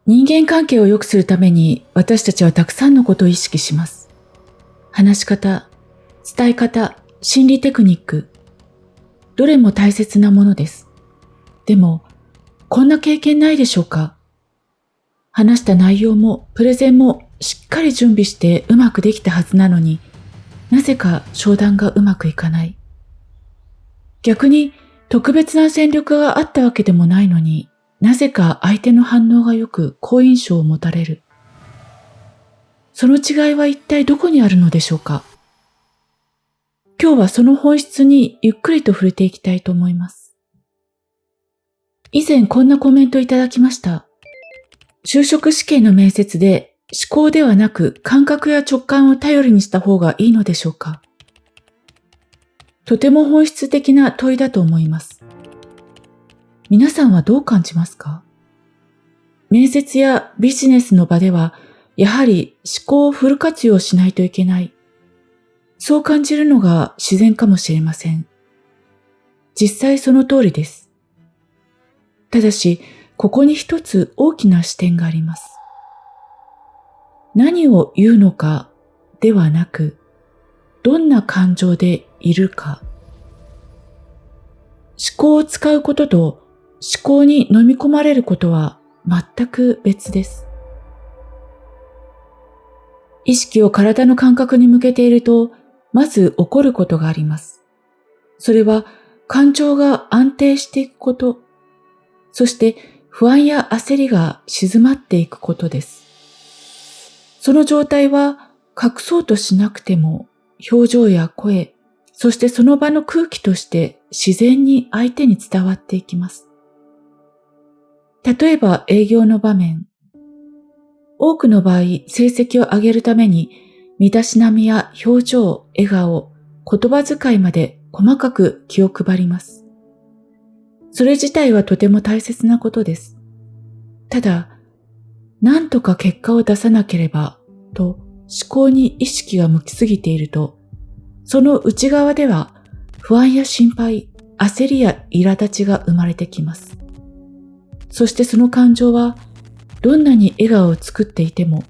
人間関係を良くするために私たちはたくさんのことを意識します。話し方、伝え方、心理テクニック、どれも大切なものです。でも、こんな経験ないでしょうか？話した内容もプレゼンもしっかり準備してうまくできたはずなのに、なぜか商談がうまくいかない。逆に特別な戦力があったわけでもないのに、なぜか相手の反応が良く好印象を持たれる。その違いは一体どこにあるのでしょうか？今日はその本質にゆっくりと触れていきたいと思います。以前こんなコメントいただきました。就職試験の面接で思考ではなく感覚や直感を頼りにした方がいいのでしょうか？とても本質的な問いだと思います。皆さんはどう感じますか？面接やビジネスの場ではやはり思考をフル活用しないといけない。そう感じるのが自然かもしれません。実際その通りです。ただし、ここに一つ大きな視点があります。何を言うのかではなく、どんな感情でいるか。思考を使うことと思考に飲み込まれることは全く別です。意識を体の感覚に向けていると、まず起こることがあります。それは感情が安定していくこと、そして不安や焦りが静まっていくことです。その状態は隠そうとしなくても表情や声、そしてその場の空気として自然に相手に伝わっていきます。例えば営業の場面、多くの場合成績を上げるために身だしなみや表情、笑顔、言葉遣いまで細かく気を配ります。それ自体はとても大切なことです。ただ、何とか結果を出さなければと思考に意識が向きすぎていると、その内側では不安や心配、焦りや苛立ちが生まれてきます。そしてその感情はどんなに笑顔を作っていても、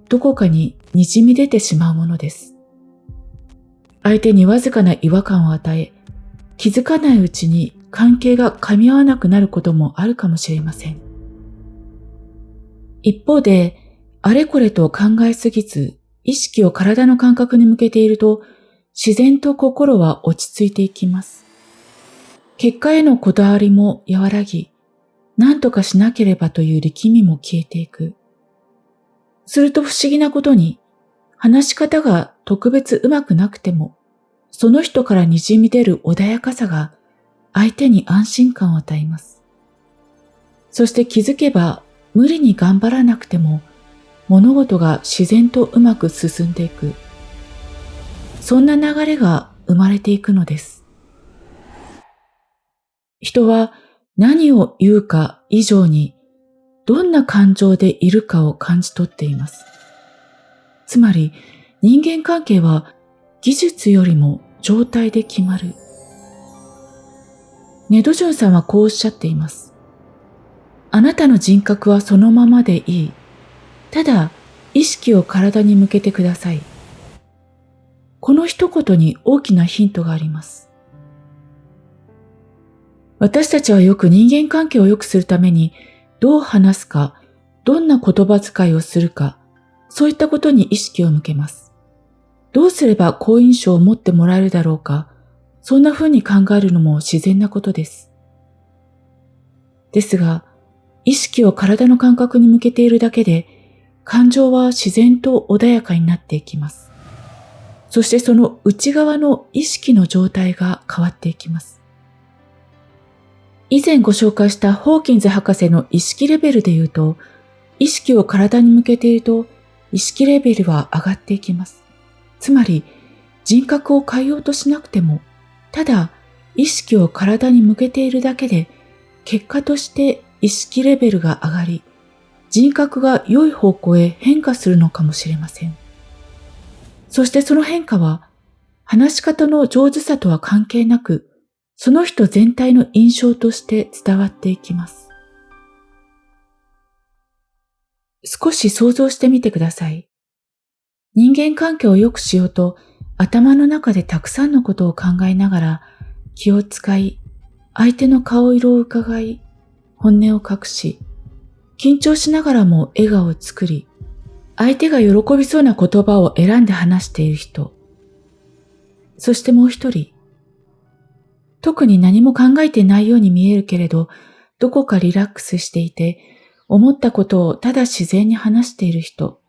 どこかに滲み出てしまうものです。相手にわずかな違和感を与え、気づかないうちに関係が噛み合わなくなることもあるかもしれません。一方で、あれこれと考えすぎず、意識を体の感覚に向けていると、自然と心は落ち着いていきます。結果へのこだわりも和らぎ、何とかしなければという力みも消えていく。すると不思議なことに、話し方が特別うまくなくても、その人から滲み出る穏やかさが相手に安心感を与えます。そして気づけば無理に頑張らなくても物事が自然とうまく進んでいく。そんな流れが生まれていくのです。人は何を言うか以上にどんな感情でいるかを感じ取っています。つまり人間関係は技術よりも状態で決まる。ネドジュンさんはこうおっしゃっています。あなたの人格はそのままでいい。ただ意識を体に向けてください。この一言に大きなヒントがあります。私たちはよく人間関係を良くするためにどう話すか、どんな言葉遣いをするか、そういったことに意識を向けます。どうすれば好印象を持ってもらえるだろうか、そんな風に考えるのも自然なことです。ですが、意識を体の感覚に向けているだけで、感情は自然と穏やかになっていきます。そしてその内側の意識の状態が変わっていきます。以前ご紹介したホーキンズ博士の意識レベルで言うと、意識を体に向けていると、意識レベルは上がっていきます。つまり、人格を変えようとしなくても、ただ意識を体に向けているだけで、結果として意識レベルが上がり、人格が良い方向へ変化するのかもしれません。そしてその変化は、話し方の上手さとは関係なく、その人全体の印象として伝わっていきます。少し想像してみてください。人間関係を良くしようと頭の中でたくさんのことを考えながら気を使い、相手の顔色を伺い、本音を隠し、緊張しながらも笑顔を作り、相手が喜びそうな言葉を選んで話している人。そしてもう一人。特に何も考えていないように見えるけれど、どこかリラックスしていて、思ったことをただ自然に話している人。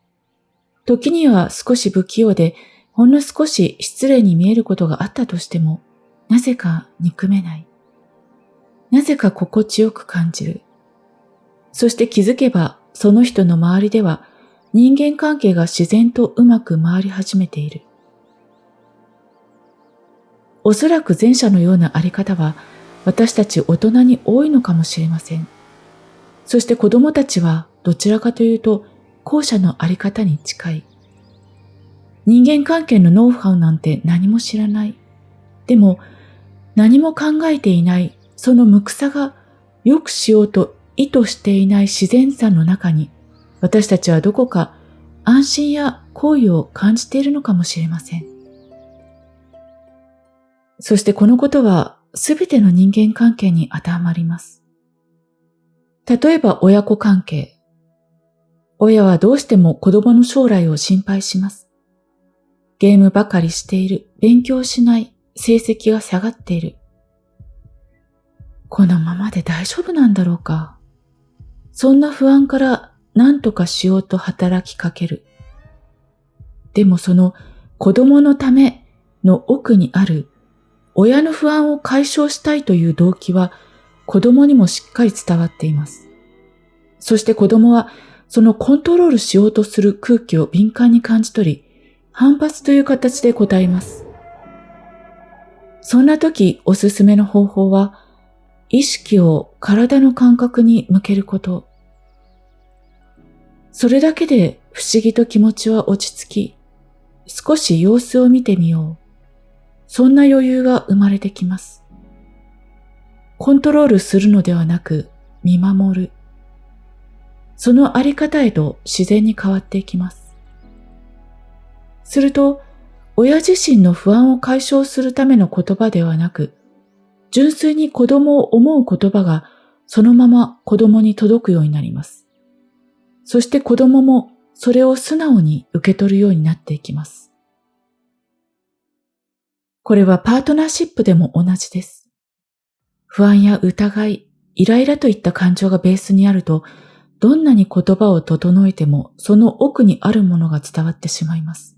時には少し不器用で、ほんの少し失礼に見えることがあったとしても、なぜか憎めない。なぜか心地よく感じる。そして気づけば、その人の周りでは人間関係が自然とうまく回り始めている。おそらく前者のようなあり方は私たち大人に多いのかもしれません。そして子供たちはどちらかというと後者のあり方に近い。人間関係のノウハウなんて何も知らない。でも何も考えていないその無垢さが良くしようと意図していない自然さの中に私たちはどこか安心や好意を感じているのかもしれません。そしてこのことはすべての人間関係に当てはまります。例えば親子関係。親はどうしても子供の将来を心配します。ゲームばかりしている、勉強しない、成績が下がっている。このままで大丈夫なんだろうか。そんな不安から何とかしようと働きかける。でもその子供のための奥にある親の不安を解消したいという動機は子供にもしっかり伝わっています。そして子供はそのコントロールしようとする空気を敏感に感じ取り、反発という形で答えます。そんな時おすすめの方法は、意識を体の感覚に向けること。それだけで不思議と気持ちは落ち着き、少し様子を見てみよう。そんな余裕が生まれてきます。コントロールするのではなく見守る。そのあり方へと自然に変わっていきます。すると、親自身の不安を解消するための言葉ではなく、純粋に子供を思う言葉がそのまま子供に届くようになります。そして子供もそれを素直に受け取るようになっていきます。これはパートナーシップでも同じです。不安や疑い、イライラといった感情がベースにあると、どんなに言葉を整えてもその奥にあるものが伝わってしまいます。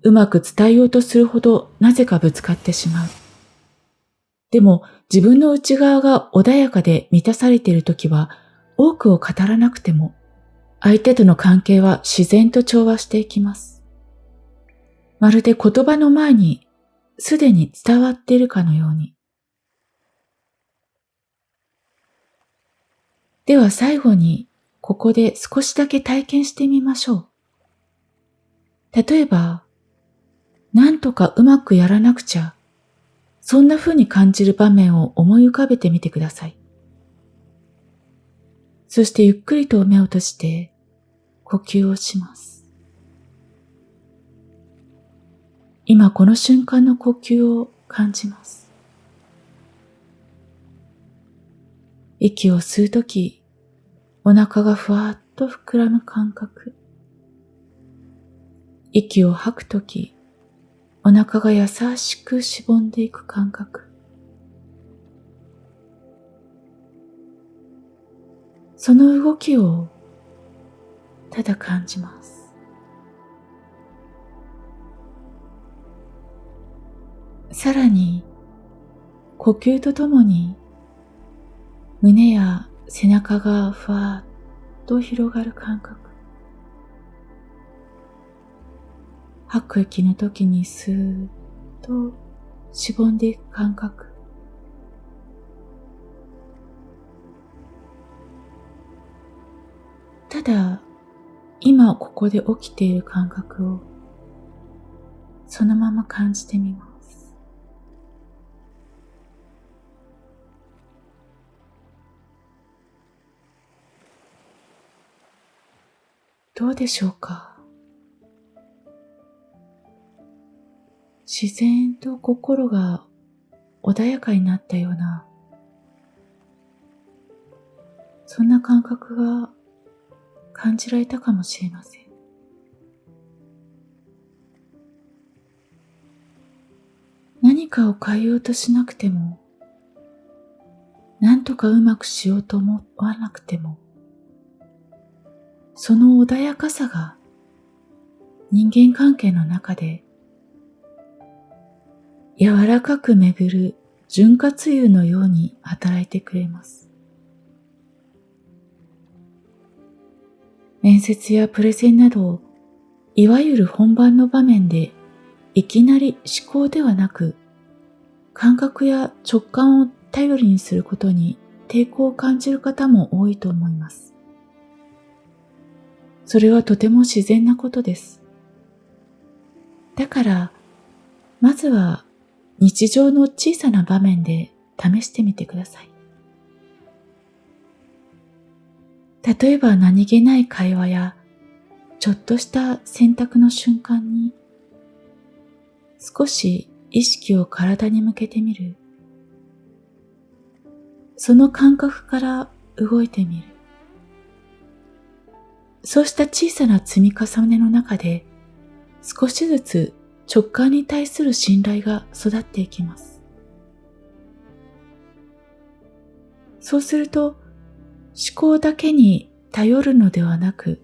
うまく伝えようとするほどなぜかぶつかってしまう。でも自分の内側が穏やかで満たされているときは多くを語らなくても相手との関係は自然と調和していきます。まるで言葉の前にすでに伝わっているかのように。では最後にここで少しだけ体験してみましょう。例えば、なんとかうまくやらなくちゃ、そんな風に感じる場面を思い浮かべてみてください。そしてゆっくりと目を閉じて呼吸をします。今この瞬間の呼吸を感じます。息を吸うとき、お腹がふわっと膨らむ感覚。息を吐くとき、お腹が優しくしぼんでいく感覚。その動きをただ感じます。さらに、呼吸とともに胸や背中がふわっと広がる感覚。吐く息の時にスーッとしぼんでいく感覚。ただ、今ここで起きている感覚をそのまま感じてみます。どうでしょうか。自然と心が穏やかになったような、そんな感覚が感じられたかもしれません。何かを変えようとしなくても、何とかうまくしようと思わなくても、その穏やかさが人間関係の中で柔らかく巡る潤滑油のように働いてくれます。面接やプレゼンなど、いわゆる本番の場面でいきなり思考ではなく、感覚や直感を頼りにすることに抵抗を感じる方も多いと思います。それはとても自然なことです。だから、まずは日常の小さな場面で試してみてください。例えば何気ない会話やちょっとした選択の瞬間に少し意識を体に向けてみる。その感覚から動いてみる。そうした小さな積み重ねの中で少しずつ直感に対する信頼が育っていきます。そうすると思考だけに頼るのではなく、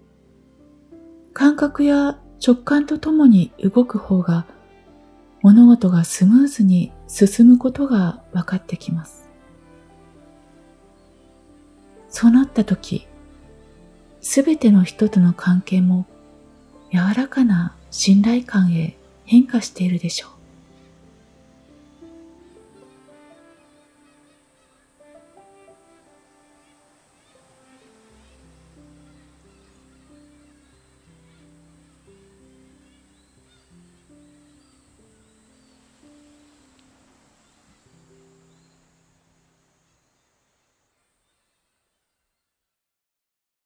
感覚や直感とともに動く方が物事がスムーズに進むことが分かってきます。そうなったとき、すべての人との関係も柔らかな信頼感へ変化しているでしょう。